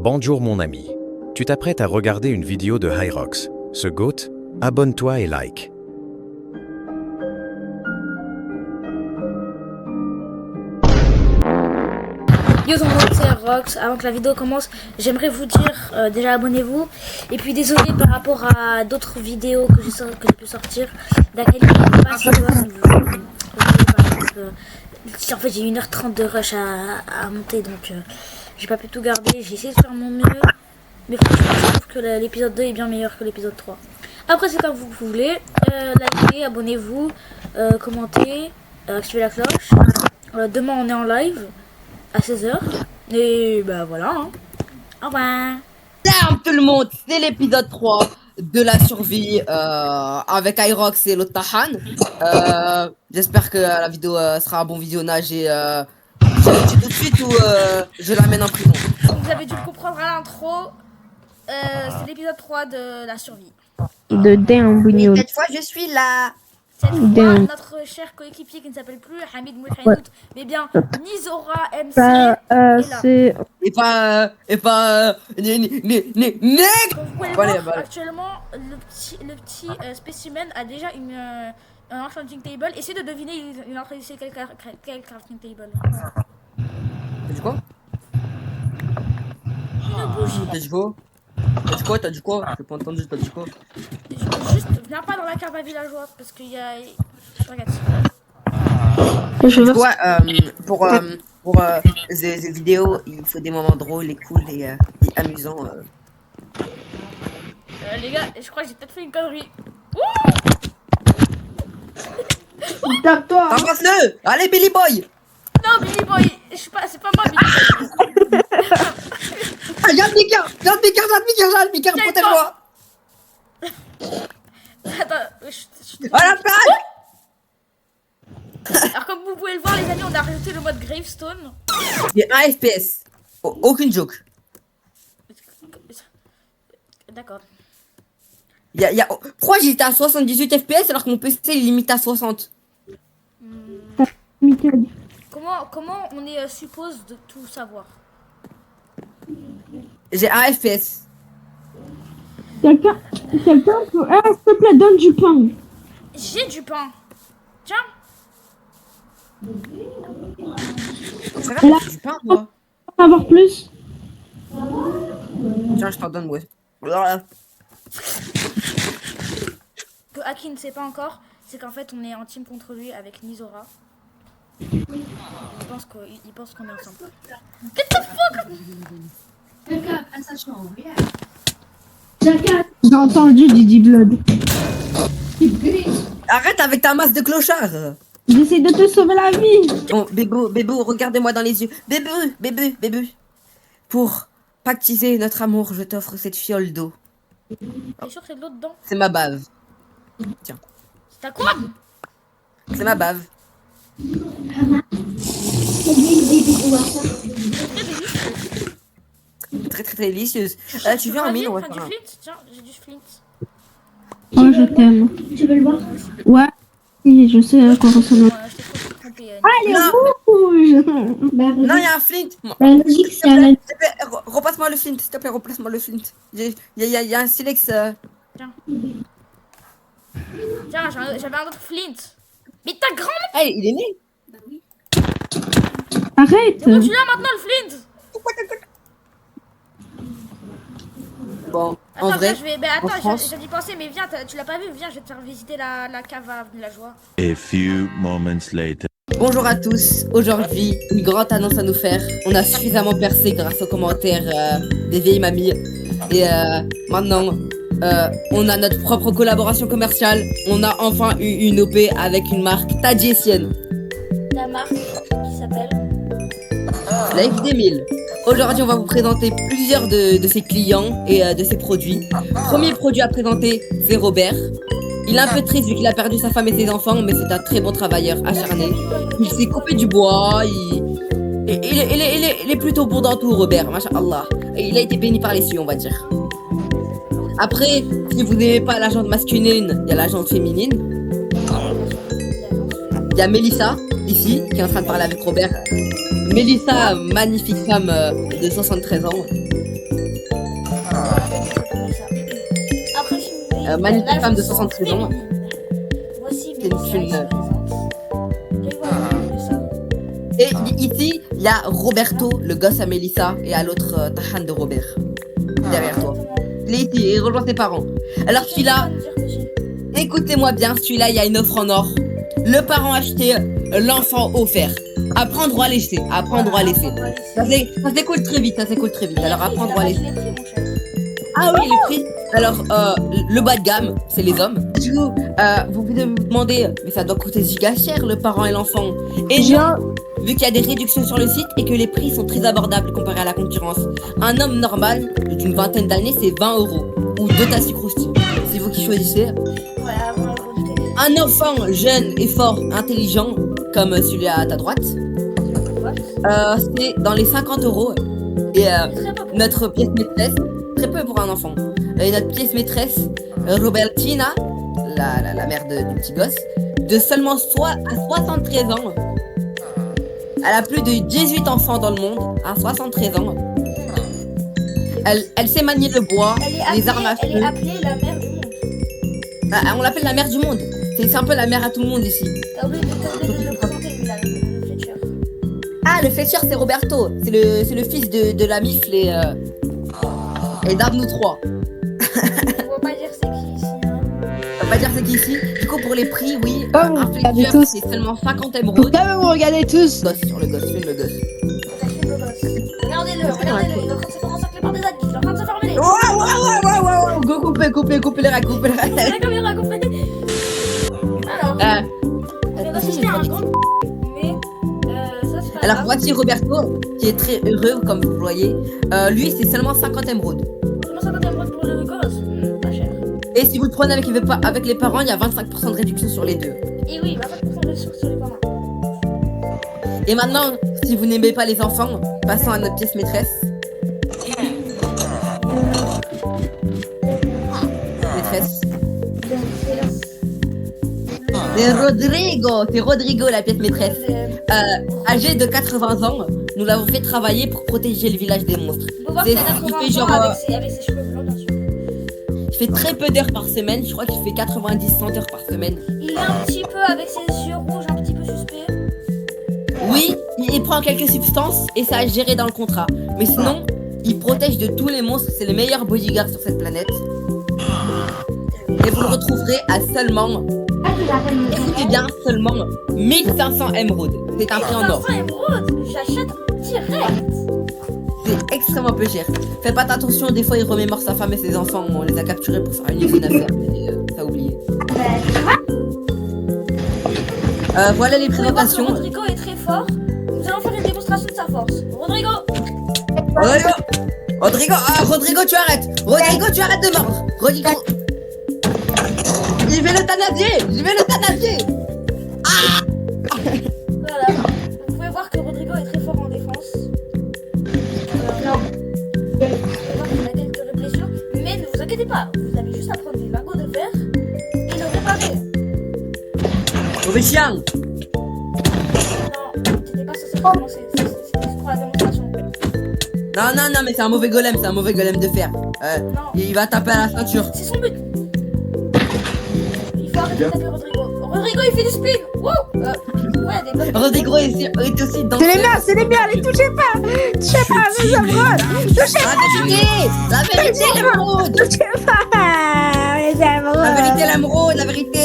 Bonjour mon ami. Tu t'apprêtes à regarder une vidéo de Hyrox. Ce GOAT, abonne-toi et like. Yo, c'est Hyrox. Avant que la vidéo commence, j'aimerais vous dire déjà abonnez-vous. Et puis désolé par rapport à d'autres vidéos que j'ai pu sortir. La qualité n'est pas assez bonne. En fait, j'ai 1h30 de rush à monter, donc j'ai pas pu tout garder. J'ai essayé de faire mon mieux. Mais franchement, je trouve que l'épisode 2 est bien meilleur que l'épisode 3. Après, c'est comme vous voulez. Likez, abonnez-vous, commentez, activez la cloche. Demain, on est en live à 16h. Et bah voilà. Hein. Au revoir. Salut tout le monde, c'est l'épisode 3 de la survie avec Hyrox et l'autre Tahan. J'espère que la vidéo sera un bon visionnage et je le tue tout de suite ou je l'amène en prison. Comme vous avez dû le comprendre à l'intro, c'est l'épisode 3 de la survie. De Déambugno. Cette fois, je suis là. Cette fois, notre cher coéquipier qui ne s'appelle plus Hamid Mouhanout, mais bien Nizora MC Ça, est là. c'est... Et pas Comme vous pouvez le Allez, voir, bah. actuellement, le petit spécimen a déjà un enchanting table. Essayez de deviner, il est en train d'essayer quel crafting table. T'as dit quoi? Une bougie. T'as dit quoi? T'as dit quoi? T'as dit quoi? J'ai pas entendu, t'as dit quoi? Juste, viens pas dans la cave à villageois parce qu'il y a. Regarde. Je Tu veux... vois, pour ces vidéos, il faut des moments drôles et cool et amusants. Les gars, je crois que j'ai peut-être fait une connerie. Tape-toi. Tabasse-le! Allez, Billy Boy! Non, Billy Boy, c'est pas moi, Billy Boy. Ah, y'a le Mickey, protège-moi! Attends, À la place! Alors, comme vous pouvez le voir, les amis, on a rajouté le mode Gravestone. J'ai un FPS. Aucune joke. D'accord. Pourquoi j'étais à 78 FPS alors que mon PC est limite à 60? Comment on est suppose de tout savoir? J'ai un FPS. Quelqu'un peut... Ah, s'il te plaît, donne du pain. J'ai du pain. Tiens. Ça va, j'ai du pain, moi. En avoir plus? Tiens, je t'en donne, ouais. Voilà. Que Aki ne sait pas encore, c'est qu'en fait, on est en team contre lui avec Nizora. Il pense qu'on est ensemble. Get the fuck! J'ai entendu Didi Blood. Arrête avec ta masse de clochard. J'essaie de te sauver la vie. Bon, Bébou, regardez-moi dans les yeux. Bébou. Pour pactiser notre amour, je t'offre cette fiole d'eau. T'es sûr que c'est de l'eau dedans? C'est ma bave. Tiens, T'as quoi? c'est ma bave. Très délicieuse. Tu viens en mine, on va du faire un... flint? Tiens, j'ai du flint. Oh, je t'aime. Tu veux le voir? Ouais. Oui, je sais à quoi ressemble. Je t'ai trop trompé. Ah, elle est Non. rouge. Bah, Non, il y a un flint. la logique, c'est à la... S'il te plaît, repasse-moi le flint, s'il te plaît, replace-moi le flint. Il y a un silex. Tiens, j'avais un autre flint. Mais ta grande... Hey, il est né. Arrête. C'est bon, tu l'as maintenant le flint. Bon, Attends, en vrai, viens, en France... j'ai dû penser, mais viens, tu l'as pas vu, viens, je vais te faire visiter la cave à villageois. A few moments later. Bonjour à tous. Aujourd'hui, une grande annonce à nous faire. On a suffisamment percé grâce aux commentaires des vieilles mamies. Et maintenant, on a notre propre collaboration commerciale. On a enfin eu une OP avec une marque tadjiessienne. Ta marque qui s'appelle... Life des 1000. Aujourd'hui, on va vous présenter plusieurs de ses clients et de ses produits. Premier produit à présenter, c'est Robert. Il est un peu triste vu qu'il a perdu sa femme et ses enfants, mais c'est un très bon travailleur acharné. Il s'est coupé du bois, il est plutôt bon dans tout, Robert, masha'Allah. Et il a été béni par les cieux, on va dire. Après, si vous n'aimez pas la jante masculine, il y a la jante féminine. Il y a Mélissa, ici, qui est en train de parler avec Robert. Mélissa, magnifique femme de 73 ans. Mélissa. Après, si vous voulez, magnifique là, femme je de me sens 73 ans. féminine. Voici C'est une Mélissa fille qui se neuve. présente. Et voilà, Mélissa. Et ici, il y a Roberto, le gosse à Mélissa, et à l'autre Tahan de Robert. Derrière toi. Il est ici, il rejoint ses parents. Alors celui-là, écoutez-moi bien, celui-là, il y a une offre en or. Le parent acheté, l'enfant offert. Apprendre ou à laisser, apprendre ou à laisser. Ça s'écoule très vite, ça s'écoule très vite. Alors apprendre ou à laisser. Ah oui, les prix. Alors, le bas de gamme, c'est les hommes. Du coup, vous pouvez vous demander, mais ça doit coûter giga cher, le parent et l'enfant. Et non, vu qu'il y a des réductions sur le site et que les prix sont très abordables comparé à la concurrence. Un homme normal, d'une vingtaine d'années, c'est 20 € ou 2 tasses croustilles. C'est vous qui choisissez. Un enfant jeune et fort, intelligent, comme celui à ta droite, c'est dans les 50 €. Et notre pièce maîtresse, très peu pour un enfant, et notre pièce maîtresse, Robertina, la mère du petit gosse, de seulement à 73 ans. Elle a plus de 18 enfants dans le monde, à 73 ans. Elle sait manier le bois, les armes à feu. Elle est appelée la mère du monde. On l'appelle la mère du monde. C'est un peu la mère à tout le monde ici. T'as oublié de le présenter, lui, là, le Fletcher. Ah, le Fletcher, c'est Roberto. C'est le fils de la Mifle et d'Abnou 3. On va pas dire c'est qui ici. Hein. On va pas dire c'est qui ici. Du coup, pour les prix, oui, Oh, un vous regardez Fletcher, tous. c'est seulement 50 émeraudes. Pourquoi vous regardez tous? Gosse sur le gosse, filme le gosse. T'as fait le boss. Regardez-le. Il est en train de se faire encercler par des adultes. Il est en train de se faire mêler. Ouais. Go, coupez les règles, coupez les règles. La caméra, comprenez. Alors, on va citer un grand mais ça c'est pas Alors grave. voici Roberto, qui est très heureux, comme vous le voyez. Lui, c'est seulement 50 émeraudes. Comment ça coûte pour le gosse? Pas cher. Et si vous le prenez avec les parents, il y a 25% de réduction sur les deux. Et oui, 25% de ressources sur les parents. Et maintenant, si vous n'aimez pas les enfants, passons à notre pièce maîtresse. Maîtresse. C'est Rodrigo la pièce maîtresse. Âgé de 80 ans, nous l'avons fait travailler pour protéger le village des monstres. On peut voir C'est- qu'il a 80 il fait ans genre, avec ses cheveux blancs, bien sûr. Il fait très peu d'heures par semaine, je crois qu'il fait 90-100 heures par semaine. Il est un petit peu avec ses yeux rouges, un petit peu suspect. Oui, il prend quelques substances et ça a géré dans le contrat. Mais sinon, il protège de tous les monstres, c'est le meilleur bodyguard sur cette planète. Et vous le retrouverez à seulement, écoutez bien, seulement 1500 émeraudes. C'est un prix en or. 500 émeraudes, j'achète direct. C'est extrêmement peu cher. Faites pas attention, des fois il remémore sa femme et ses enfants. On les a capturés pour faire une usine à faire, mais ça a oublié. Voilà les Vous pouvez voir que présentations. Rodrigo est très fort. Nous allons faire une démonstration de sa force. Rodrigo, Rodrigo, tu arrêtes. Rodrigo, tu arrêtes de mordre. Rodrigo. Je vais le tanadier. voilà. Vous pouvez voir que Rodrigo est très fort en défense. Vous pouvez voir qu'il a quelques blessures, mais ne vous inquiétez pas. Vous avez juste à prendre des lingots de fer et le réparer. Mauvais chien. Non, n'inquiétez pas, ça c'est vraiment c'est juste pour la démonstration. Non, mais c'est un mauvais golem de fer. Non, Il va taper à la ceinture. c'est son but. Il faut arrêter de taper Rodrigo. Rodrigo il fait du spin. Wow. Ouais, des blocs. Rodrigo est aussi dans C'est les miens, les touchez pas! Touchez pas, mes émeraudes! Touchez La vérité, l'émeraude. pas, mes émeraudes! La vérité.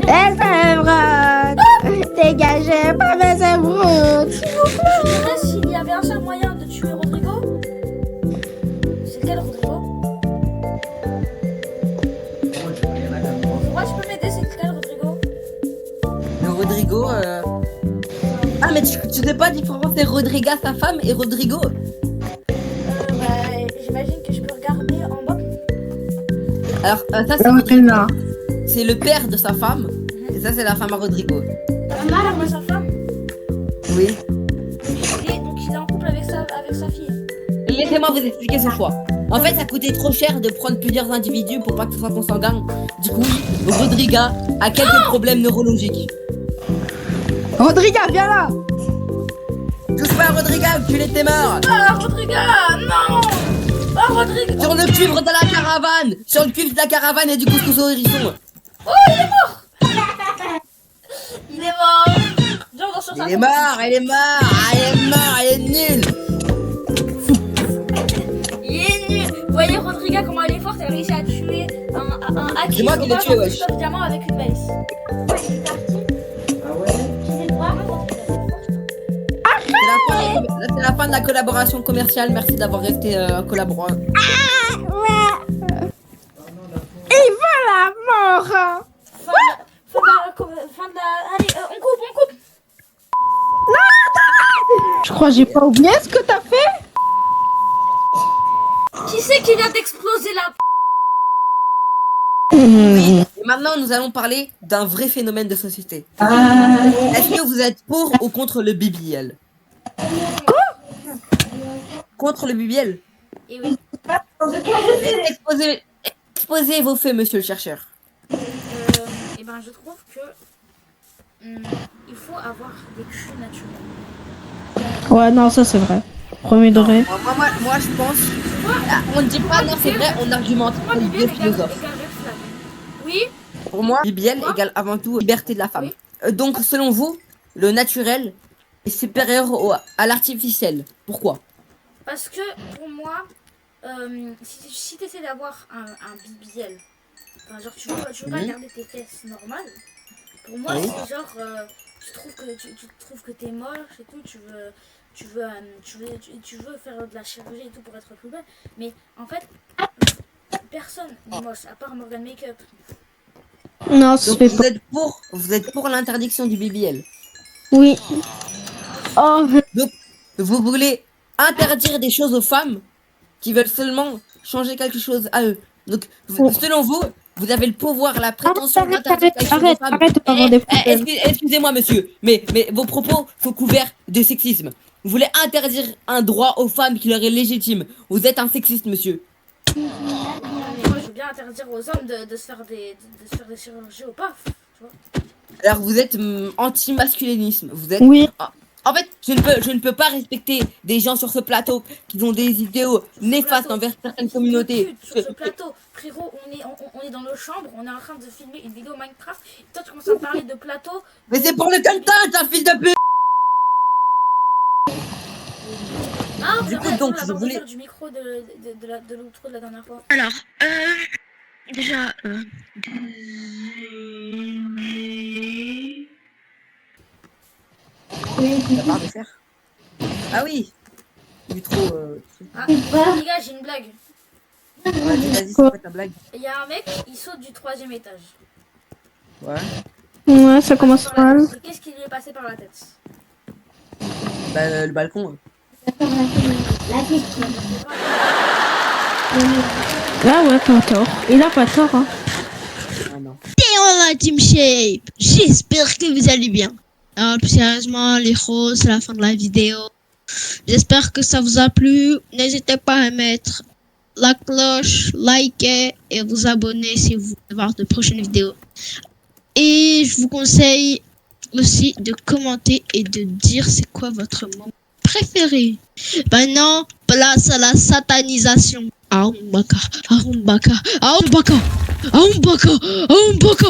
Les émeraudes! Dégagez pas mes émeraudes! Après, s'il y avait un seul moyen de tuer Rodrigo, c'est lequel Rodrigo? Moi tu peux m'aider, c'est lequel Rodrigo? Rodrigo, Ah, mais tu sais pas différencier Rodriga, sa femme, et Rodrigo? J'imagine que je peux regarder en bas. Alors, ça, c'est le père de sa femme, et ça, c'est la femme à Rodrigo. Moi, sa femme. Oui. Et donc il est en couple avec sa fille. Laissez-moi vous expliquer ce choix. En fait, ça coûtait trop cher de prendre plusieurs individus pour pas que ce soit consanguin. Du coup, Rodriga a quelques problèmes neurologiques. Rodriga, viens là! Touche pas à Rodriga, tu l'étais mort. Ah, Rodrigo, non! Ah, Rodrigue. Sur le cuivre de la caravane. Sur le cuivre de la caravane et du couscous au hérisson. Oh, il est mort. Il est mort. Viens, on danse sur ça. Il est mort, il est mort. Ah, il est mort, il est nul. Il est nul. Vous voyez Rodriga comment elle est forte, elle a réussi à tuer un hack. C'est moi qui l'ai tué, wesh. Diamant avec une base. C'est la fin de la collaboration commerciale. Merci d'avoir resté collaborant. Il va la mort. Fin de la... Allez, on coupe. Je crois que j'ai pas oublié ce que t'as fait. Qui c'est qui vient d'exploser là? Et maintenant, nous allons parler d'un vrai phénomène de société. Est-ce que vous êtes pour ou contre le BBL? Contre le BBL? Et oui. Exposez vos faits, monsieur le chercheur. Et ben je trouve que il faut avoir des culs naturels. Ouais, non, ça c'est vrai. Premier degré. Moi, je pense. On ne dit pas non, c'est vrai, on argumente. Pour moi, On est BBL deux égale philosophes. red flag. Oui. Pour moi, BBL égale avant tout liberté de la femme. Donc, selon vous, le naturel est supérieur à l'artificiel. Pourquoi? Parce que pour moi, si tu essaies d'avoir un BBL, enfin, genre tu veux pas garder tes fesses normales, pour moi c'est genre tu trouves que t'es moche et tout, tu veux faire de la chirurgie et tout pour être plus belle, mais en fait personne n'est moche à part Morgan Makeup. Non, ça se Donc, fait pas. vous êtes pour l'interdiction du BBL. Oui. Oh, Donc, vous voulez interdire des choses aux femmes qui veulent seulement changer quelque chose à eux. Donc, selon vous, vous avez le pouvoir, la prétention d'interdire quelque chose aux femmes. Arrête. Excusez-moi, monsieur, mais vos propos sont couverts de sexisme. Vous voulez interdire un droit aux femmes qui leur est légitime. Vous êtes un sexiste, monsieur. Moi je veux bien interdire aux hommes de se faire des chirurgies au paf, tu vois. Alors, vous êtes anti-masculinisme. Vous êtes... Oui. En fait, je ne peux pas respecter des gens sur ce plateau qui ont des idéaux néfastes envers certaines communautés. Sur ce plateau, frérot, on est dans nos chambres, on est en train de filmer une vidéo Minecraft. Et toi, tu commences à parler de plateau. Mais c'est pour le content, un fils de pute. Ah, Du coup, donc, je voulais... du micro de l'outro de la dernière fois. Alors, déjà, La barre de fer. Ah oui. Du trop... Ah, les gars, j'ai une blague. Vas-y, c'est quoi ta blague? Il y a un mec, il saute du 3e étage. Ouais. Ouais, ça commence mal. Qu'est-ce qui lui est passé par la tête? Bah, le balcon. Là, ouais, pas tort. Il a pas tort, hein. Ah non. et la Team Shape. J'espère que vous allez bien. Alors, plus sérieusement, les roses, c'est la fin de la vidéo. J'espère que ça vous a plu. N'hésitez pas à mettre la cloche, liker et vous abonner si vous voulez voir de prochaines vidéos. Et je vous conseille aussi de commenter et de dire c'est quoi votre moment préféré. Maintenant, place à la satanisation. Aumbaka, Aumbaka, Aumbaka, Aumbaka, Aumbaka.